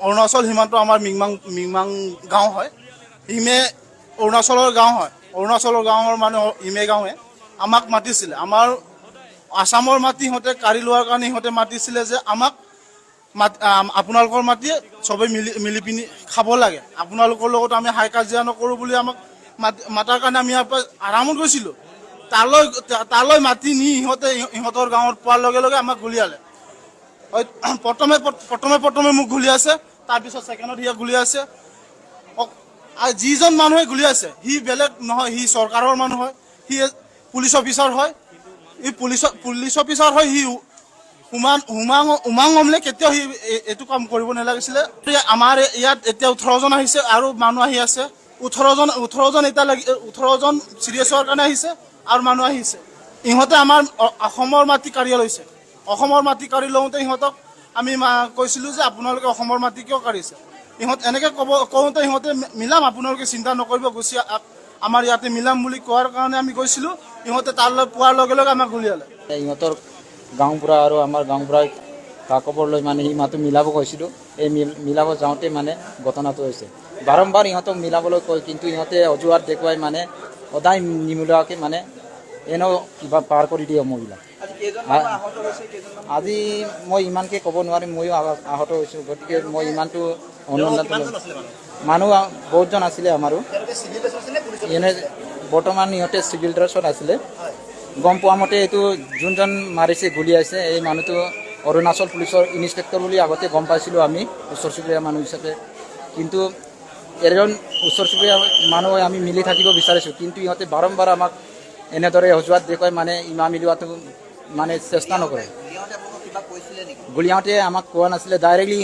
অৰুণাচল সীমান্ত আমাৰ মিংমাং গাঁও হয়। হিমে অৰুণাচলৰ গাঁও হয়। অৰুণাচলৰ গাঁৱৰ মানে হিমে গাঁৱে আমাক মাতিছিলে। আমাৰ আসামৰ মাটি সিহঁতে কাঢ়ি লোৱাৰ কাৰণে সিহঁতে মাতিছিলে যে আমাক আপোনালোকৰ মাটি চবেই মিলি পিনি খাব লাগে, আপোনালোকৰ লগত আমি হাই কাজিয়া নকৰোঁ বুলি আমাক মাতাৰ কাৰণে আমি ইয়াৰ পৰা আৰামত গৈছিলোঁ। তালৈ মাতি নি ইহঁতৰ গাঁৱত পোৱাৰ লগে লগে আমাক গুলিয়ালে। প্ৰথমে মোক গুলিয়াইছে, তাৰপিছত ছেকেণ্ডত সিয়ে গুলিয়াইছে। যিজন মানুহে গুলিয়াইছে সি বেলেগ নহয়, সি চৰকাৰৰ মানুহ হয়, সি পুলিচ অফিচাৰ হয়। পুলিচ অফিচাৰ হয়। সি উমাং কেতিয়াও সি এইটো কাম কৰিব নালাগিছিলে। আমাৰ ইয়াত এতিয়া 18 জন আহিছে আৰু মানুহ আহি আছে। 18 জন এতিয়ালৈকে 18 জন চিৰিয়াছ হোৱাৰ কাৰণে আহিছে আৰু মানুহ আহিছে। ইহঁতে আমাৰ অসমৰ মাটি কাঢ়ি লৈছে। অসমৰ মাটি কাঢ়ি লওঁতে ইহঁতক আমি কৈছিলোঁ যে আপোনালোকে অসমৰ মাটি কিয় কাঢ়িছে। ইহঁতে এনেকৈ কওঁতে ইহঁতে মিলাম, আপোনালোকে চিন্তা নকৰিব, গুচি আমাৰ ইয়াতে মিলাম বুলি কোৱাৰ কাৰণে আমি গৈছিলোঁ। ইহঁতে তালৈ পোৱাৰ লগে লগে আমাক গুলিয়ালে। ইহঁতৰ গাঁওবুঢ়া আৰু আমাৰ গাঁওবুঢ়াই খবৰ লৈ মানে সি মাতো মিলাব কৈছিলোঁ। এই মিলাব যাওঁতে মানে ঘটনাটো হৈছে। বাৰম্বাৰ ইহঁতক মিলাবলৈ কয়, কিন্তু ইহঁতে অজুহাত দেখুৱাই মানে সদায় নিমিলোৱাকৈ মানে এনেও কিবা পাৰ কৰি দিয়ে মহিলা। আজি মই ইমানকৈ ক'ব নোৱাৰিম, ময়ো আহত হৈছোঁ, গতিকে মই ইমানটো অনুমান মানুহ বহুতজন আছিলে আমাৰো। এনে বৰ্তমান ইহঁতে চিভিল ড্ৰেছত আছিলে। গম পোৱা মতে এইটো যোনজন মাৰিছে গুলিয়াইছে এই মানুহটো অৰুণাচল পুলিচৰ ইনস্পেক্টৰ বুলি আগতে গম পাইছিলোঁ আমি ওচৰ চুবুৰীয়া মানুহ হিচাপে। কিন্তু এজন ওচৰ চুবুৰীয়া মানুহ আমি মিলি থাকিব বিচাৰিছোঁ, কিন্তু ইহঁতে বাৰম্বাৰ আমাক এনেদৰে অজুহাত দেখুৱাই মানে ইমা মিলোৱাটো মানে চেষ্টা নকৰে। গুলিয়াওঁতে আমাক কোৱা নাছিলে, ডাইৰেক্টলি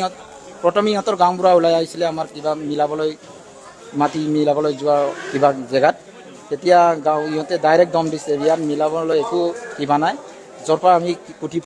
প্ৰথমে ইহঁতৰ গাঁওবুঢ়া ওলাই আহিছিলে আমাৰ কিবা মাটি মিলাবলৈ যোৱা কিবা জেগাত। তেতিয়া ইহঁতে ডাইৰেক্ট দম দিছে, ইয়াত মিলাবলৈ একো কিবা নাই, য'ৰ পৰা আমি